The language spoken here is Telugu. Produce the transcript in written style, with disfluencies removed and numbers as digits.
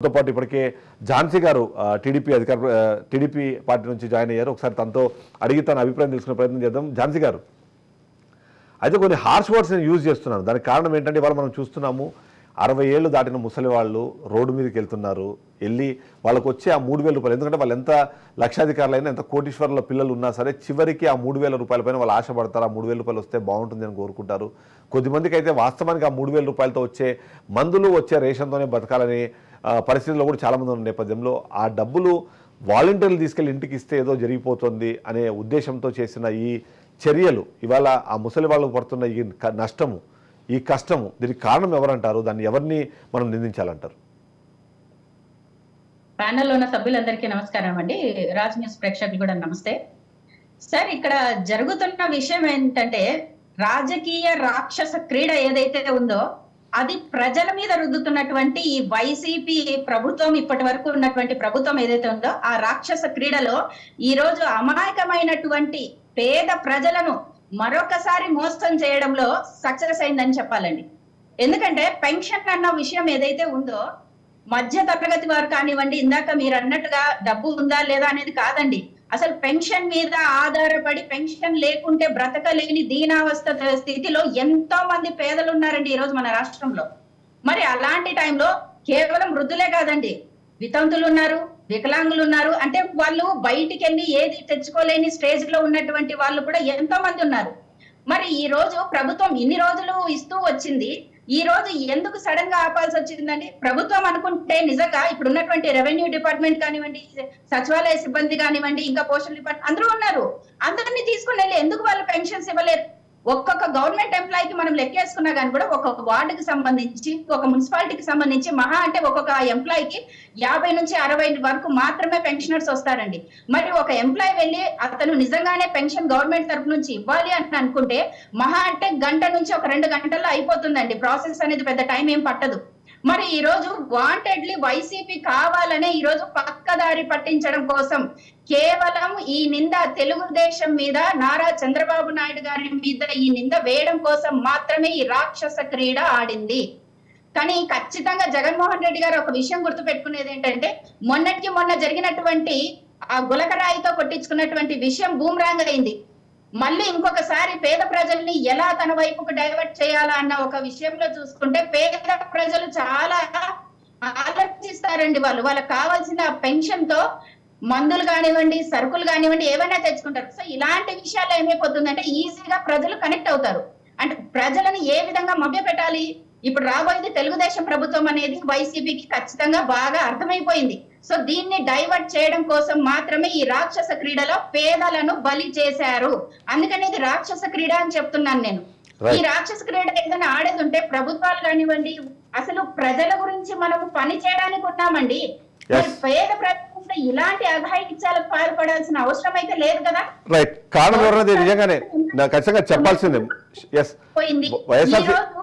తో పాటు ఇప్పటికే ఝాన్సీ గారు టీడీపీ పార్టీ నుంచి జాయిన్ అయ్యారు. ఒకసారి తనతో అడిగి తన అభిప్రాయం తెలుసుకునే ప్రయత్నం చేద్దాం. ఝాన్సీ గారు, అయితే కొన్ని హార్ష్ వర్డ్స్ నేను యూజ్ చేస్తున్నాను. దానికి కారణం ఏంటంటే ఇవాళ మనం చూస్తున్నాము 60 ఏళ్ళు దాటిన ముసలి వాళ్ళు రోడ్డు మీదకి వెళ్తున్నారు. వెళ్ళి వాళ్ళకు వచ్చే ఆ 3,000 రూపాయలు, ఎందుకంటే వాళ్ళు ఎంత లక్షాధికారులైనా ఎంత కోటీశ్వరుల పిల్లలు ఉన్నా సరే చివరికి ఆ 3,000 రూపాయల పైన వాళ్ళు ఆశపడతారు. ఆ 3,000 రూపాయలు వస్తే బాగుంటుంది అని కోరుకుంటారు. కొద్దిమందికి అయితే వాస్తవానికి ఆ 3,000 రూపాయలతో వచ్చే మందులు వచ్చే రేషన్తోనే బతకాలని పరిస్థితుల్లో కూడా చాలామంది ఉన్న నేపథ్యంలో ఆ డబ్బులు వాలంటీర్లు తీసుకెళ్లి ఇంటికి ఇస్తే ఏదో జరిగిపోతుంది అనే ఉద్దేశంతో చేసిన ఈ చర్యలు ఇవాళ ఆ ముసలి వాళ్ళకు పడుతున్న ఈ నష్టము, ఈ కష్టము, దీనికి కారణం ఎవరంటారు? దాన్ని ఎవరిని మనం నిందించాలంటారు? ప్యానెల్లో ఉన్న సభ్యులందరికీ నమస్కారం అండి. రాజ్ న్యూస్ ప్రేక్షకులు కూడా నమస్తే. సార్, ఇక్కడ జరుగుతున్న విషయం ఏంటంటే రాజకీయ రాక్షస క్రీడ ఏదైతే ఉందో అది ప్రజల మీద రుద్దుతున్నటువంటి ఈ వైసీపీ ప్రభుత్వం, ఇప్పటి వరకు ఉన్నటువంటి ప్రభుత్వం ఏదైతే ఉందో ఆ రాక్షస క్రీడలో ఈ రోజు అమాయకమైనటువంటి పేద ప్రజలను మరొకసారి మోసం చేయడంలో సక్సెస్ అయిందని చెప్పాలండి. ఎందుకంటే పెన్షన్ అన్న విషయం ఏదైతే ఉందో మధ్య తరగతి వారు కానివ్వండి, ఇందాక మీరు అన్నట్టుగా డబ్బు ఉందా లేదా అనేది కాదండి. అసలు పెన్షన్ మీద ఆధారపడి పెన్షన్ లేకుంటే బ్రతకలేని దీనావస్థ స్థితిలో ఎంతో మంది పేదలు ఉన్నారండి ఈ రోజు మన రాష్ట్రంలో. మరి అలాంటి టైంలో కేవలం వృద్ధులే కాదండి, వితంతులు ఉన్నారు, వికలాంగులు ఉన్నారు. అంటే వాళ్ళు బయటికి వెళ్ళి ఏది తెచ్చుకోలేని స్టేజ్ లో ఉన్నటువంటి వాళ్ళు కూడా ఎంతో మంది ఉన్నారు. మరి ఈ రోజు ప్రభుత్వం ఇన్ని రోజులు ఇస్తూ వచ్చింది, ఈ రోజు ఎందుకు సడన్ గా ఆపాల్సి వచ్చిందండి? ప్రభుత్వం అనుకుంటే నిజంగా ఇప్పుడు ఉన్నటువంటి రెవెన్యూ డిపార్ట్మెంట్ కానివ్వండి, సచివాలయ సిబ్బంది కానివ్వండి, ఇంకా పోస్టల్ డిపార్ట్మెంట్ అందరూ ఉన్నారు, అందరినీ తీసుకుని వెళ్ళి ఎందుకు వాళ్ళు పెన్షన్స్ ఇవ్వలేరు? ఒక్కొక్క గవర్నమెంట్ ఎంప్లాయీకి మనం లెక్కేసుకున్నా కానీ కూడా ఒక్కొక్క వార్డుకి సంబంధించి, ఒక మున్సిపాలిటీకి సంబంధించి మహా అంటే ఒక్కొక్క ఎంప్లాయీకి 50 నుంచి 60 వరకు మాత్రమే పెన్షనర్స్ వస్తారండి. మరి ఒక ఎంప్లాయీ వెళ్ళి అతను నిజంగానే పెన్షన్ గవర్నమెంట్ తరఫు నుంచి ఇవ్వాలి అని అనుకుంటే మహా అంటే గంట నుంచి ఒక 2 గంటల్లో అయిపోతుందండి. ప్రాసెస్ అనేది పెద్ద టైం ఏం పట్టదు. మరి ఈ రోజు వాంటెడ్లీ వైసీపీ కావాలనే ఈ రోజు పక్కదారి పట్టించడం కోసం కేవలం ఈ నింద తెలుగుదేశం మీద, నారా చంద్రబాబు నాయుడు గారి మీద ఈ నింద వేయడం కోసం మాత్రమే ఈ రాక్షస క్రీడ ఆడింది. కానీ ఖచ్చితంగా జగన్మోహన్ రెడ్డి గారు ఒక విషయం గుర్తుపెట్టుకునేది ఏంటంటే మొన్నటికి మొన్న జరిగినటువంటి ఆ గులకరాయితో కొట్టించుకున్నటువంటి విషయం బూమ్రాంగ్ అయింది. మళ్ళీ ఇంకొకసారి పేద ప్రజల్ని ఎలా తన వైపుకు డైవర్ట్ చేయాలా అన్న ఒక విషయంలో చూసుకుంటే పేద ప్రజలు చాలా ఆలోచిస్తారండి. వాళ్ళకి కావాల్సిన పెన్షన్ తో మందులు కానివ్వండి, సరుకులు కానివ్వండి, ఏవైనా తెచ్చుకుంటారు. సో ఇలాంటి విషయాలు ఏమైపోతుందంటే ఈజీగా ప్రజలు కనెక్ట్ అవుతారు. అంటే ప్రజలను ఏ విధంగా మభ్య పెట్టాలి, ఇప్పుడు రాబోయేది తెలుగుదేశం ప్రభుత్వం అనేది వైసీపీకి ఖచ్చితంగా బాగా అర్థమైపోయింది. సో దీన్ని డైవర్ట్ చేయడం కోసం మాత్రమే ఈ రాక్షస క్రీడలో పేదలను బలి చేశారు. అందుకని ఇది రాక్షస క్రీడ అని చెప్తున్నాను నేను. ఈ రాక్షస క్రీడ ఏదైనా ఆడేది ఉంటే ప్రభుత్వాలు కానివ్వండి, అసలు ప్రజల గురించి మనము పని చేయడానికి ఉన్నామండి. పేద ప్రజలు ఇలాంటి అఘాయిత్యాలకు పాల్పడాల్సిన అవసరం అయితే లేదు కదా. రైట్, కారణం ఎవరన్నది నిజంగానే ఖచ్చితంగా చెప్పాల్సిందే. పోయింది. ఈ రోజు